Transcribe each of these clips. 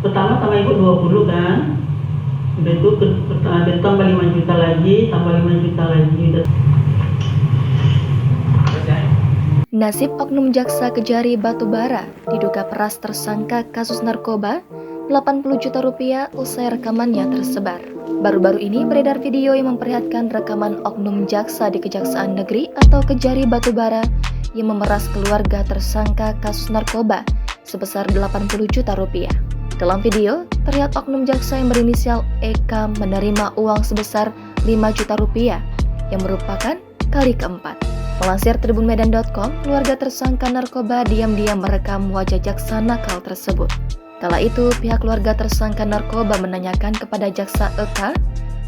Pertama sama ibu 20 kan, udah itu tambah 5 juta lagi, tambah 5 juta lagi. Nasib oknum jaksa Kejari Batubara diduga peras tersangka kasus narkoba 80 juta rupiah usai rekamannya tersebar. Baru-baru ini beredar video yang memperlihatkan rekaman oknum jaksa di Kejaksaan Negeri atau Kejari Batubara yang memeras keluarga tersangka kasus narkoba sebesar 80 juta rupiah. Dalam video, terlihat oknum jaksa yang berinisial EK menerima uang sebesar 5 juta rupiah yang merupakan kali keempat. Melansir tribunmedan.com, keluarga tersangka narkoba diam-diam merekam wajah jaksa nakal tersebut. Kala itu, pihak keluarga tersangka narkoba menanyakan kepada jaksa EK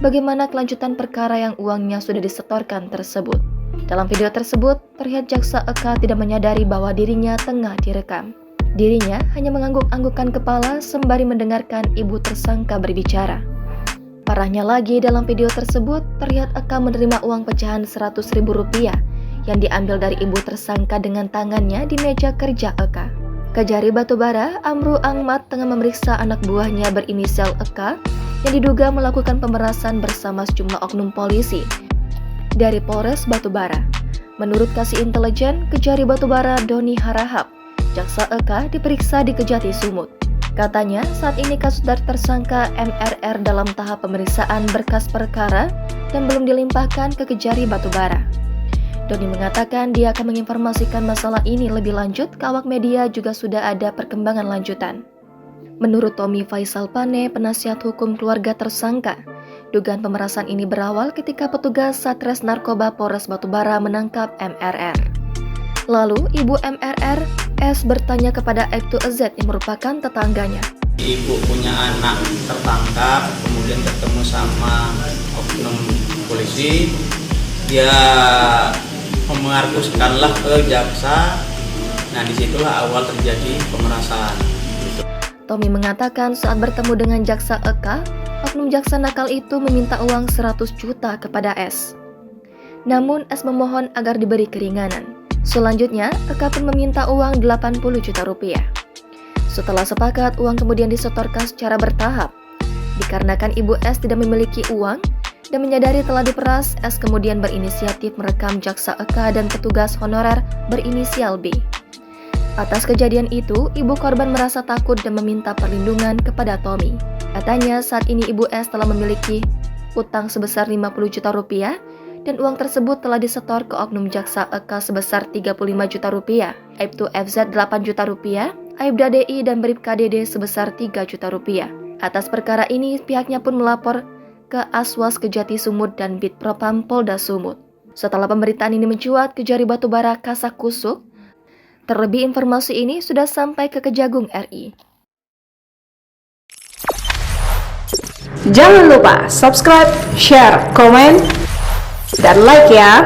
bagaimana kelanjutan perkara yang uangnya sudah disetorkan tersebut. Dalam video tersebut, terlihat jaksa EK tidak menyadari bahwa dirinya tengah direkam. Dirinya hanya mengangguk-anggukkan kepala sembari mendengarkan ibu tersangka berbicara. Parahnya lagi, dalam video tersebut terlihat Eka menerima uang pecahan Rp100.000 yang diambil dari ibu tersangka dengan tangannya di meja kerja Eka. Kejari Batubara, Amru Ahmad tengah memeriksa anak buahnya berinisial Eka yang diduga melakukan pemerasan bersama sejumlah oknum polisi dari Polres Batubara. Menurut Kasih Intelijen Kejari Batubara Doni Harahap, jaksa Eka diperiksa di Kejati Sumut. Katanya, saat ini kasus dari tersangka MRR dalam tahap pemeriksaan berkas perkara dan belum dilimpahkan ke Kejari Batubara. Doni mengatakan dia akan menginformasikan masalah ini lebih lanjut ke awak media juga sudah ada perkembangan lanjutan. Menurut Tommy Faisal Pane, penasihat hukum keluarga tersangka, dugaan pemerasan ini berawal ketika petugas Satres Narkoba Polres Batubara menangkap MRR. Lalu, ibu MRR S bertanya kepada Aibtu Z yang merupakan tetangganya. Ibu punya anak tertangkap, kemudian ketemu sama oknum polisi. Dia mengarguskanlah ke jaksa. Nah, disitulah awal terjadi pemerasan. Tommy mengatakan saat bertemu dengan jaksa Eka, oknum jaksa nakal itu meminta uang 100 juta kepada S. Namun S memohon agar diberi keringanan. Selanjutnya, Eka pun meminta uang 80 juta rupiah. Setelah sepakat, uang kemudian disetorkan secara bertahap. Dikarenakan ibu S tidak memiliki uang dan menyadari telah diperas, S kemudian berinisiatif merekam jaksa Eka dan petugas honorer berinisial B. Atas kejadian itu, ibu korban merasa takut dan meminta perlindungan kepada Tommy. Katanya saat ini ibu S telah memiliki utang sebesar 50 juta rupiah dan uang tersebut telah disetor ke oknum jaksa Eka sebesar 35 juta rupiah, Aibtu FZ 8 juta rupiah, Aibda DI dan Bribka DD sebesar 3 juta rupiah. Atas perkara ini, pihaknya pun melapor ke Aswas Kejati Sumut dan Bitpropam Polda Sumut. Setelah pemberitaan ini mencuat, Kejari Batubara kasakusuk. Terlebih informasi ini sudah sampai ke Kejagung RI. Jangan lupa subscribe, share, komen, dan like ya.